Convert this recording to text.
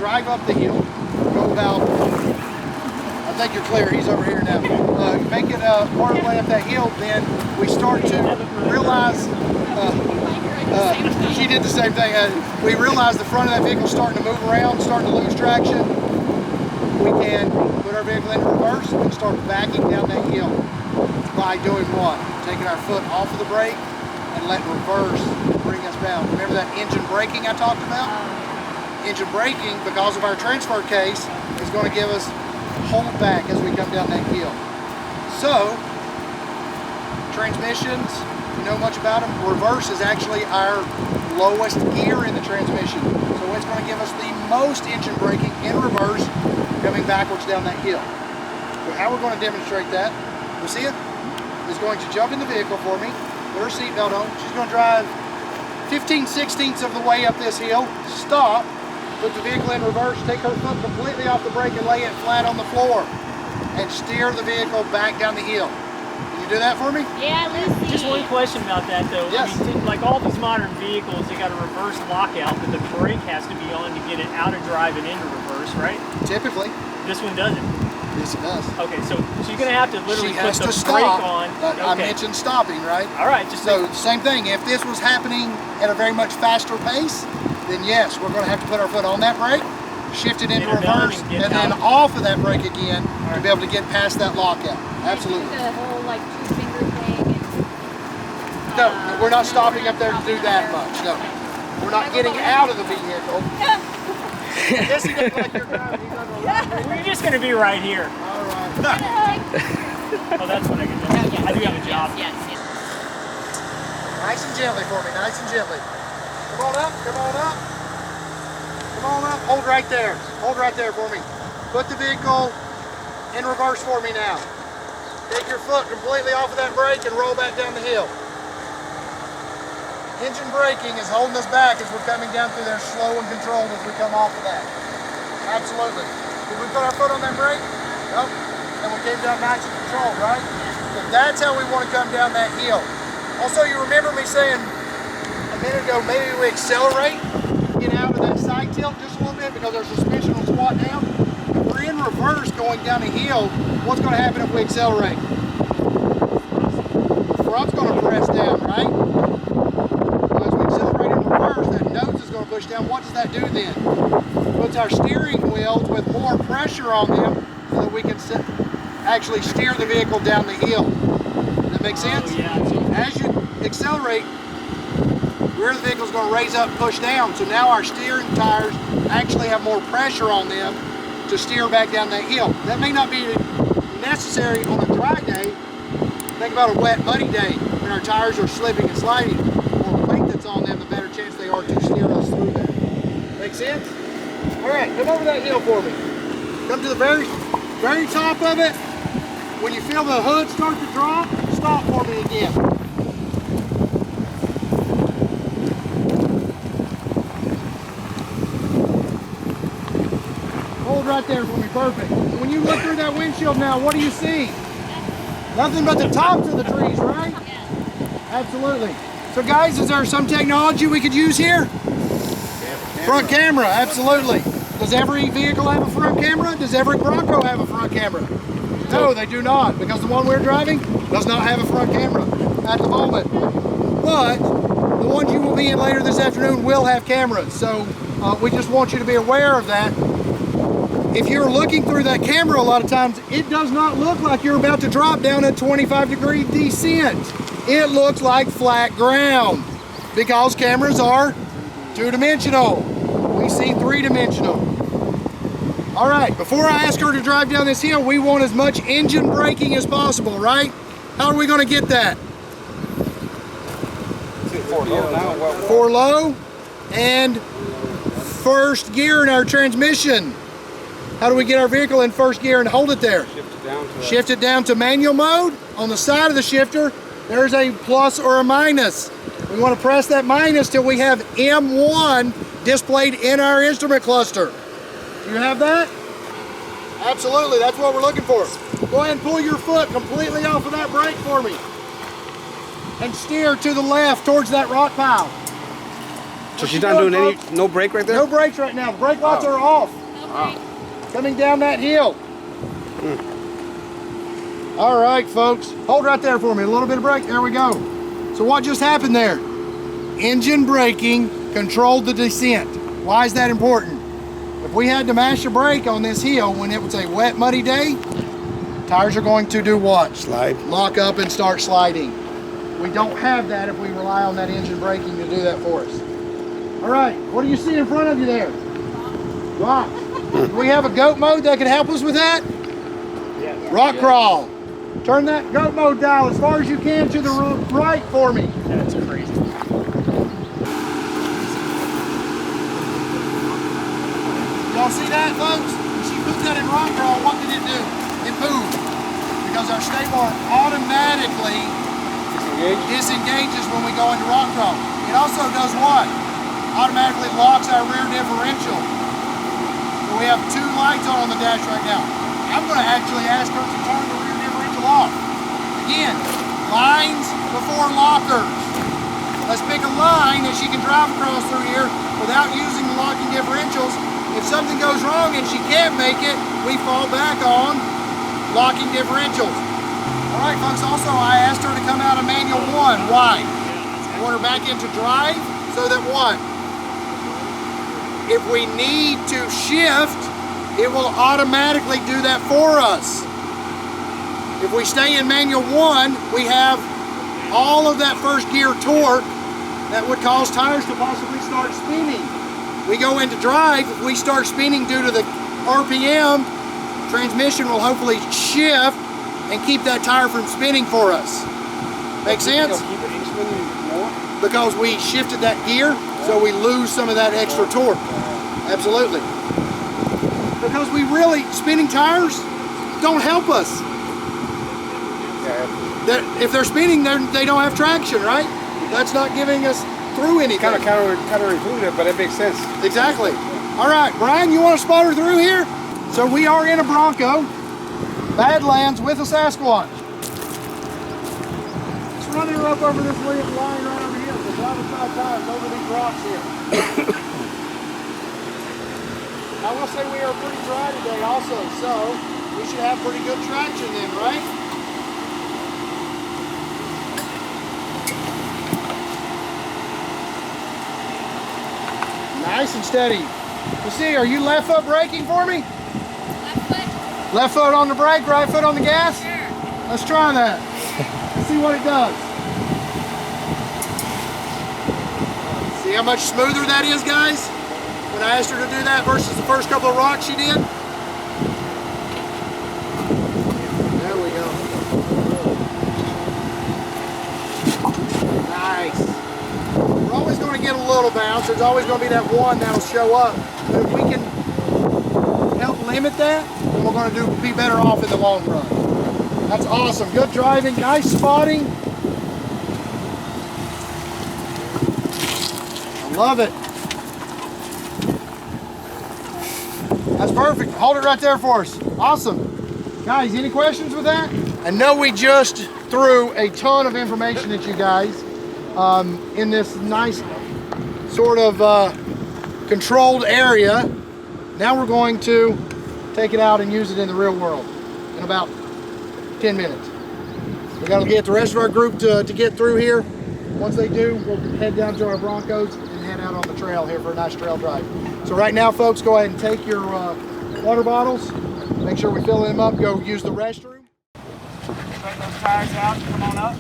drive up the hill, go about, I think you're clear, he's over here now. Make it part of the way up that hill, then we start to realize, she did the same thing. We realize the front of that vehicle starting to move around, starting to lose traction. We can put our vehicle into reverse and start backing down that hill by doing what? Taking our foot off of the brake and letting reverse bring us down. Remember that engine braking I talked about? Engine braking, because of our transfer case, is going to give us hold back as we come down that hill. So, transmissions, you know much about them, reverse is actually our lowest gear in the transmission. So it's going to give us the most engine braking in reverse coming backwards down that hill. So how we're going to demonstrate that, Lucia is going to jump in the vehicle for me, put her seatbelt on, she's going to drive 15/16 of the way up this hill, stop, put the vehicle in reverse, take her foot completely off the brake and lay it flat on the floor and steer the vehicle back down the hill. Can you do that for me? Yeah, Lucy. Just one question about that though. Yes. I mean, like all these modern vehicles, they got a reverse lockout, but the brake has to be on to get it out of drive and into reverse, right? Typically. This one doesn't. Yes, it does. Okay, so she's going to have to literally She has put to the brake stop. on. I mentioned stopping, right? All right, just so same thing. If this was happening at a very much faster pace, then yes, we're going to have to put our foot on that brake, shift it into reverse, and then off of that brake again to be able to get past that lockout. Absolutely. The whole like 2-finger thing. No, we're not stopping up there to do that much. No, we're not getting out of the vehicle. Yes, he doesn't like your driving. He's not We're just going to be right here. All right. Oh, that's what I can do. I do have a job. Yes. Nice and gently for me. Nice and gently. Come on up. Come on up. Come on up. Hold right there. Hold right there for me. Put the vehicle in reverse for me now. Take your foot completely off of that brake and roll back down the hill. Engine braking is holding us back as we're coming down through there slow and controlled as we come off of that. Absolutely. Did we put our foot on that brake? Nope. And we came down nice and controlled, right? So that's how we want to come down that hill. Also, you remember me saying a minute ago, maybe we accelerate, get out of that side tilt just a little bit because our suspension will squat down. If we're in reverse going down a hill, what's going to happen if we accelerate? The front's going to press down, right? Nose is going to push down. What does that do then? Puts our steering wheels with more pressure on them so that we can actually steer the vehicle down the hill. Does that make sense? Oh, yeah. As you accelerate, rear of the vehicle is going to raise up and push down. So now our steering tires actually have more pressure on them to steer back down that hill. That may not be necessary on a dry day. Think about a wet, muddy day when our tires are slipping and sliding. The more weight that's on them, the better chance they are to steer us through that. Make sense? All right, come over that hill for me. Come to the very top of it. When you feel the hood start to drop, stop for me again. Hold right there for me, perfect. When you look through that windshield now, what do you see? Nothing but the tops of the trees, right? Absolutely. So guys, is there some technology we could use here? Front camera, absolutely. Does every vehicle have a front camera? Does every Bronco have a front camera? No, they do not, because the one we're driving does not have a front camera at the moment. But the ones you will be in later this afternoon will have cameras. So we just want you to be aware of that. If you're looking through that camera a lot of times, it does not look like you're about to drop down a 25-degree descent. It looks like flat ground because cameras are two-dimensional. We see three-dimensional. All right, before I ask her to drive down this hill, we want as much engine braking as possible, right? How are we going to get that? For low and first gear in our transmission. How do we get our vehicle in first gear and hold it there? Shift it down to manual mode. On the side of the shifter, there's a plus or a minus. We want to press that minus till we have M1 displayed in our instrument cluster. Do you have that? Absolutely, that's what we're looking for. Go ahead and pull your foot completely off of that brake for me. And steer to the left towards that rock pile. So she's not doing any, no brake right there? No brakes right now. The brake lights are off. Coming down that hill. All right, folks. Hold right there for me. A little bit of brake. There we go. So what just happened there? Engine braking controlled the descent. Why is that important? If we had to mash a brake on this hill when it was a wet, muddy day, tires are going to do what? Slide. Lock Up and start sliding. We don't have that if we rely on that engine braking to do that for us. All right, what do you see in front of you there? Rock. Do we have a goat mode that can help us with that? Yes. Rock crawl. Turn that goat mode dial as far as you can to the right for me. That's crazy. Y'all see that, folks? When she put that in rock crawl, what did it do? It moved. Because our stay bar automatically disengages when we go into rock crawl. It also does what? Automatically locks our rear differential. So we have 2 lights on the dash right now. I'm going to actually ask her to turn the rear differential off. Again, lines before lockers. Let's pick a line that she can drive across through here without using the locking differentials. If something goes wrong and she can't make it, we fall back on locking differentials. All right, folks, also I asked her to come out of manual 1. Why? I want her back into drive so that what? If we need to shift, it will automatically do that for us. If we stay in manual 1, we have all of that first gear torque that would cause tires to possibly start spinning. We go into drive, if we start spinning due to the RPM, transmission will hopefully shift and keep that tire from spinning for us. Make sense? Because we shifted that gear, so we lose some of that extra torque. Absolutely. Because we really, spinning tires don't help us. If they're spinning, they don't have traction, right? That's not giving us through anything. Kind of counterintuitive, but it makes sense. Exactly. All right, Brian, you want to spot her through here? So we are in a Bronco, Badlands with a Sasquatch. Let's run her up over this line right over here. So drive side tires over these rocks here. I will say we are pretty dry today also, so we should have pretty good traction then, right? Nice and steady. Let's see, are you left foot braking for me? Left foot. Left foot on the brake, right foot on the gas? Sure. Let's try that. Let's see what it does. See how much smoother that is, guys? When I asked her to do that versus the first couple of rocks she did. There we go. Nice. We're always going to get a little bounce. There's always going to be that one that'll show up. But if we can help limit that, then we're going to be better off in the long run. That's awesome. Good driving. Nice spotting. I love it. That's perfect. Hold it right there for us. Awesome. Guys, any questions with that? I know we just threw a ton of information at you guys in this nice sort of controlled area. Now we're going to take it out and use it in the real world in about 10 minutes. We got to get the rest of our group to get through here. Once they do, we'll head down to our Broncos and head out on the trail here for a nice trail drive. So right now, folks, go ahead and take your water bottles. Make sure we fill them up. Go use the restroom. Straighten those tires out. Come on up.